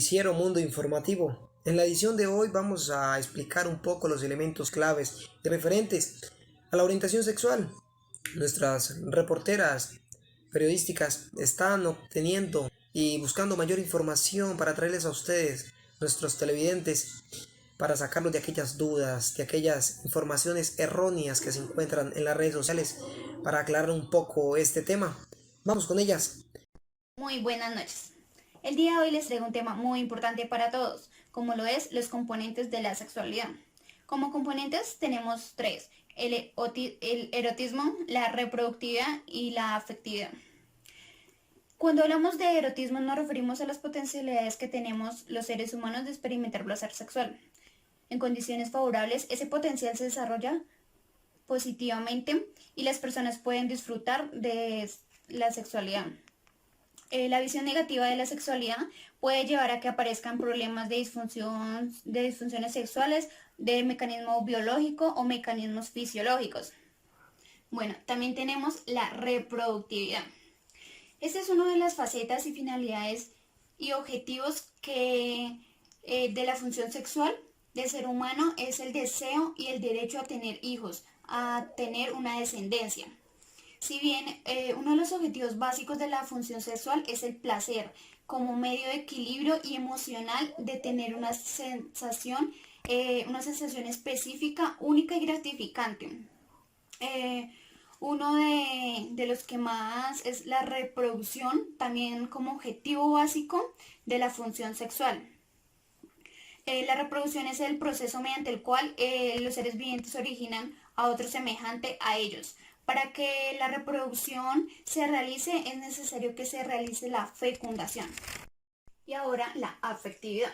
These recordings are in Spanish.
Noticiero Mundo Informativo. En la edición de hoy vamos a explicar un poco los elementos claves y referentes a la orientación sexual. Nuestras reporteras periodísticas están obteniendo y buscando mayor información para traerles a ustedes, nuestros televidentes, para sacarlos de aquellas dudas, de aquellas informaciones erróneas que se encuentran en las redes sociales, para aclarar un poco este tema. Vamos con ellas. Muy buenas noches. El día de hoy les traigo un tema muy importante para todos, como lo es los componentes de la sexualidad. Como componentes tenemos tres: el erotismo, la reproductividad y la afectividad. Cuando hablamos de erotismo nos referimos a las potencialidades que tenemos los seres humanos de experimentar placer sexual. En condiciones favorables, ese potencial se desarrolla positivamente y las personas pueden disfrutar de la sexualidad. La visión negativa de la sexualidad puede llevar a que aparezcan problemas de disfunciones sexuales, de mecanismo biológico o mecanismos fisiológicos. Bueno, también tenemos la reproductividad. Esta es una de las facetas y finalidades y objetivos de la función sexual del ser humano es el deseo y el derecho a tener hijos, a tener una descendencia. Si bien uno de los objetivos básicos de la función sexual es el placer, como medio de equilibrio y emocional de tener una sensación específica, única y gratificante. Uno de los que más es la reproducción, también como objetivo básico de la función sexual. La reproducción es el proceso mediante el cual los seres vivientes originan a otro semejante a ellos. Para que la reproducción se realice es necesario que se realice la fecundación. Y ahora la afectividad.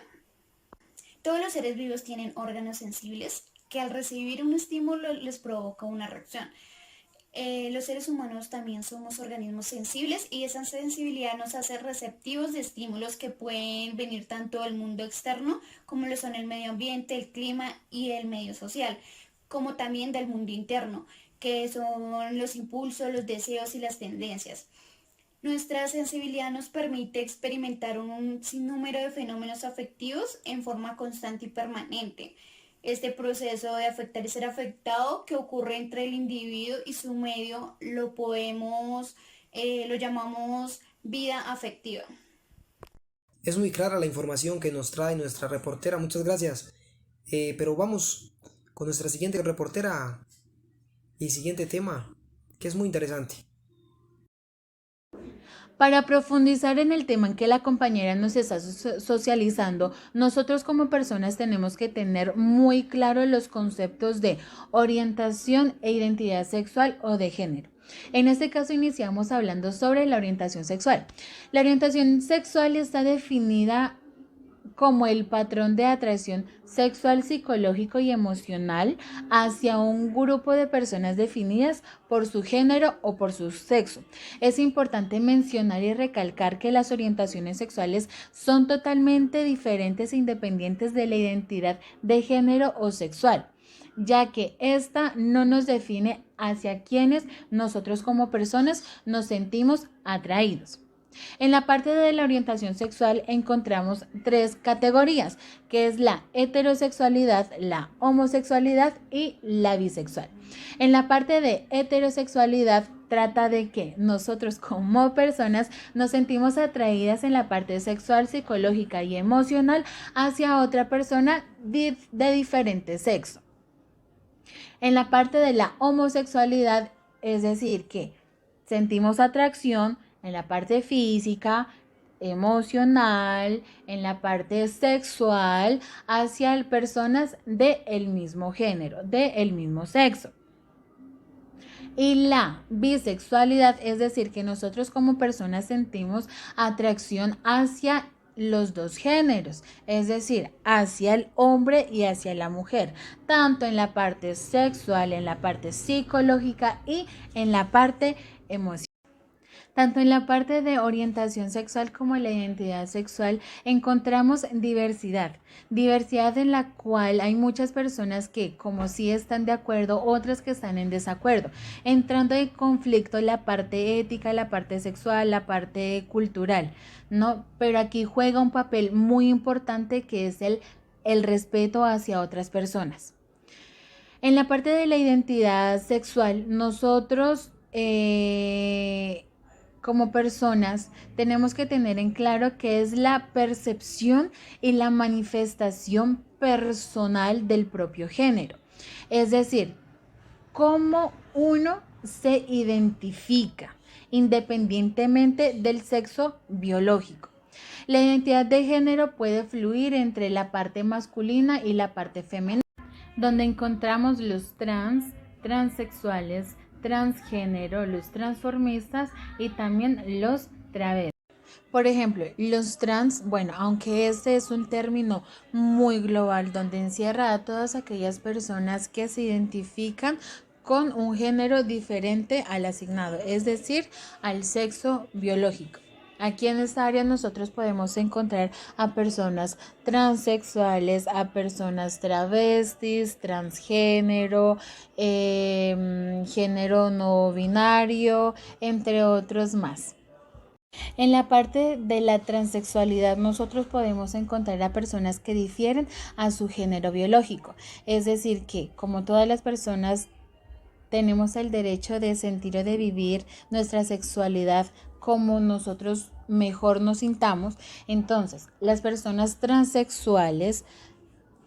Todos los seres vivos tienen órganos sensibles que al recibir un estímulo les provoca una reacción. Los seres humanos también somos organismos sensibles y esa sensibilidad nos hace receptivos de estímulos que pueden venir tanto del mundo externo como lo son el medio ambiente, el clima y el medio social, como también del mundo interno, que son los impulsos, los deseos y las tendencias. Nuestra sensibilidad nos permite experimentar un sinnúmero de fenómenos afectivos en forma constante y permanente. Este proceso de afectar y ser afectado que ocurre entre el individuo y su medio lo llamamos vida afectiva. Es muy clara la información que nos trae nuestra reportera, muchas gracias. Pero vamos con nuestra siguiente reportera y siguiente tema, que es muy interesante. Para profundizar en el tema en que la compañera nos está socializando, nosotros como personas tenemos que tener muy claros los conceptos de orientación e identidad sexual o de género. En este caso iniciamos hablando sobre la orientación sexual. La orientación sexual está definida como el patrón de atracción sexual, psicológico y emocional hacia un grupo de personas definidas por su género o por su sexo. Es importante mencionar y recalcar que las orientaciones sexuales son totalmente diferentes e independientes de la identidad de género o sexual, ya que esta no nos define hacia quienes nosotros como personas nos sentimos atraídos. En la parte de la orientación sexual encontramos tres categorías, que es la heterosexualidad, la homosexualidad y la bisexual. En la parte de heterosexualidad trata de que nosotros como personas nos sentimos atraídas en la parte sexual, psicológica y emocional hacia otra persona de diferente sexo. En la parte de la homosexualidad, es decir, que sentimos atracción en la parte física, emocional, en la parte sexual, hacia personas del mismo género, del mismo sexo. Y la bisexualidad, es decir, que nosotros como personas sentimos atracción hacia los dos géneros, es decir, hacia el hombre y hacia la mujer, tanto en la parte sexual, en la parte psicológica y en la parte emocional. Tanto en la parte de orientación sexual como en la identidad sexual encontramos diversidad en la cual hay muchas personas que como sí están de acuerdo, otras que están en desacuerdo, entrando en conflicto la parte ética, la parte sexual, la parte cultural, ¿no? Pero aquí juega un papel muy importante que es el respeto hacia otras personas. En la parte de la identidad sexual, nosotros como personas tenemos que tener en claro que es la percepción y la manifestación personal del propio género. Es decir, cómo uno se identifica independientemente del sexo biológico. La identidad de género puede fluir entre la parte masculina y la parte femenina, donde encontramos los transexuales, transgénero, los transformistas y también los travestis. Por ejemplo, los trans, bueno, aunque este es un término muy global donde encierra a todas aquellas personas que se identifican con un género diferente al asignado, es decir, al sexo biológico. Aquí en esta área nosotros podemos encontrar a personas transexuales, a personas travestis, transgénero, género no binario, entre otros más. En la parte de la transexualidad nosotros podemos encontrar a personas que difieren a su género biológico, es decir que como todas las personas tenemos el derecho de sentir o de vivir nuestra sexualidad como nosotros mejor nos sintamos, entonces las personas transexuales,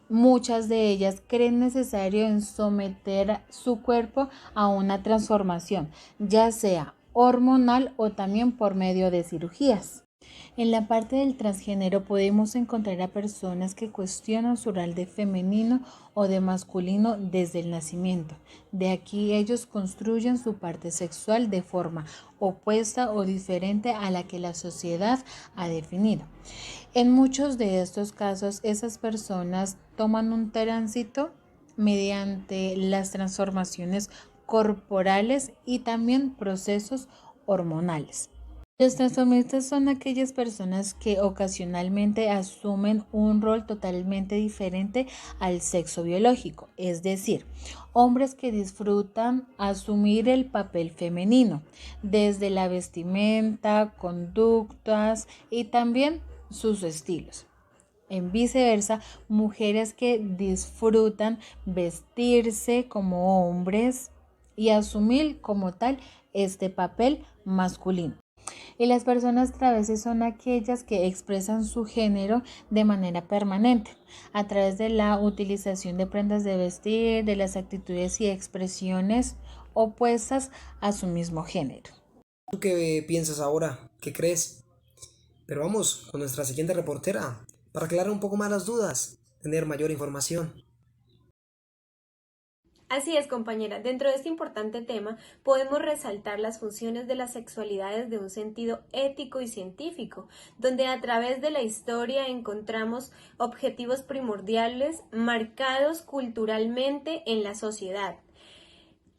muchas de ellas creen necesario en someter su cuerpo a una transformación, ya sea hormonal o también por medio de cirugías. En la parte del transgénero podemos encontrar a personas que cuestionan su rol de femenino o de masculino desde el nacimiento. De aquí ellos construyen su parte sexual de forma opuesta o diferente a la que la sociedad ha definido. En muchos de estos casos, esas personas toman un tránsito mediante las transformaciones corporales y también procesos hormonales. Los transformistas son aquellas personas que ocasionalmente asumen un rol totalmente diferente al sexo biológico, es decir, hombres que disfrutan asumir el papel femenino, desde la vestimenta, conductas y también sus estilos. En viceversa, mujeres que disfrutan vestirse como hombres y asumir como tal este papel masculino. Y las personas travestis son aquellas que expresan su género de manera permanente a través de la utilización de prendas de vestir, de las actitudes y expresiones opuestas a su mismo género. ¿Tú qué piensas ahora? ¿Qué crees? Pero vamos con nuestra siguiente reportera para aclarar un poco más las dudas, tener mayor información. Así es, compañera. Dentro de este importante tema podemos resaltar las funciones de las sexualidades de un sentido ético y científico, donde a través de la historia encontramos objetivos primordiales marcados culturalmente en la sociedad,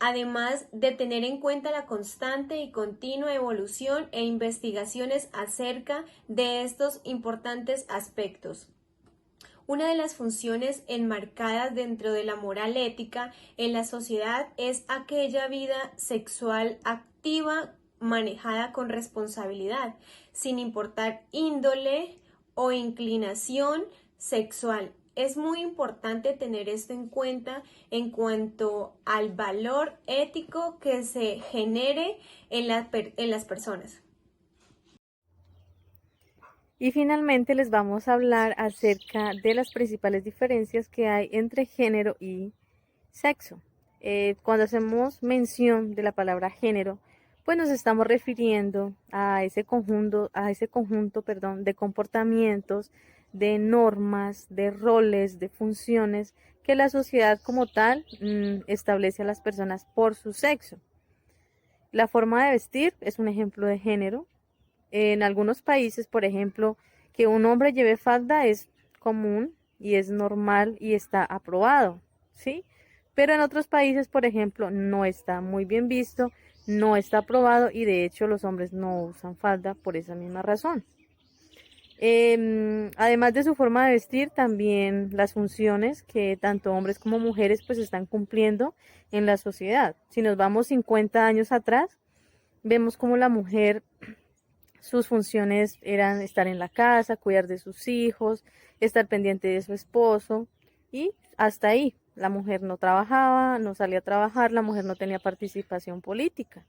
además de tener en cuenta la constante y continua evolución e investigaciones acerca de estos importantes aspectos. Una de las funciones enmarcadas dentro de la moral ética en la sociedad es aquella vida sexual activa manejada con responsabilidad, sin importar índole o inclinación sexual. Es muy importante tener esto en cuenta en cuanto al valor ético que se genere en las personas. Y finalmente les vamos a hablar acerca de las principales diferencias que hay entre género y sexo. Cuando hacemos mención de la palabra género, pues nos estamos refiriendo a ese conjunto, de comportamientos, de normas, de roles, de funciones que la sociedad como tal establece a las personas por su sexo. La forma de vestir es un ejemplo de género. En algunos países, por ejemplo, que un hombre lleve falda es común y es normal y está aprobado, ¿sí? Pero en otros países, por ejemplo, no está muy bien visto no está aprobado y de hecho los hombres no usan falda por esa misma razón. Además de su forma de vestir, también las funciones que tanto hombres como mujeres pues están cumpliendo en la sociedad. Si nos vamos 50 años atrás, vemos como la mujer, sus funciones eran estar en la casa, cuidar de sus hijos, estar pendiente de su esposo y hasta ahí. La mujer no trabajaba, no salía a trabajar, la mujer no tenía participación política.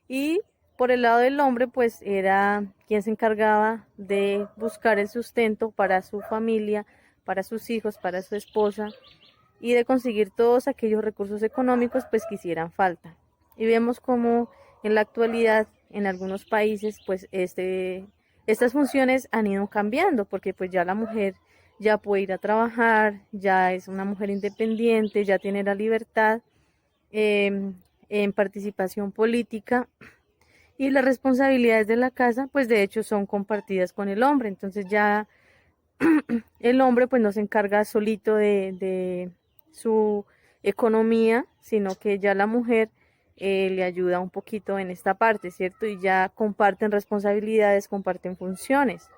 Y por el lado del hombre, pues era quien se encargaba de buscar el sustento para su familia, para sus hijos, para su esposa y de conseguir todos aquellos recursos económicos pues que hicieran falta. Y vemos como en la actualidad en algunos países pues estas funciones han ido cambiando porque pues ya la mujer ya puede ir a trabajar, ya es una mujer independiente, ya tiene la libertad en participación política y las responsabilidades de la casa pues de hecho son compartidas con el hombre, entonces ya el hombre pues no se encarga solito de su economía, sino que ya la mujer le ayuda un poquito en esta parte, ¿cierto? Y ya comparten responsabilidades, comparten funciones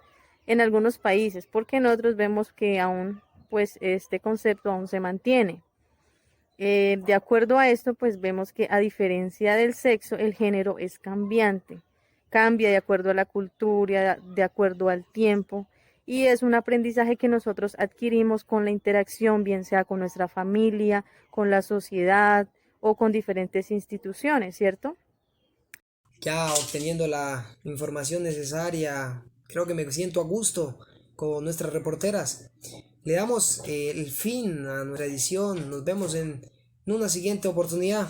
en algunos países, porque en otros vemos que aún pues este concepto aún se mantiene. De acuerdo a esto, pues vemos que a diferencia del sexo, el género es cambiante, cambia de acuerdo a la cultura, de acuerdo al tiempo, y es un aprendizaje que nosotros adquirimos con la interacción, bien sea con nuestra familia, con la sociedad o con diferentes instituciones, ¿cierto? Ya obteniendo la información necesaria, creo que me siento a gusto con nuestras reporteras. Le damos el fin a nuestra edición. Nos vemos en una siguiente oportunidad.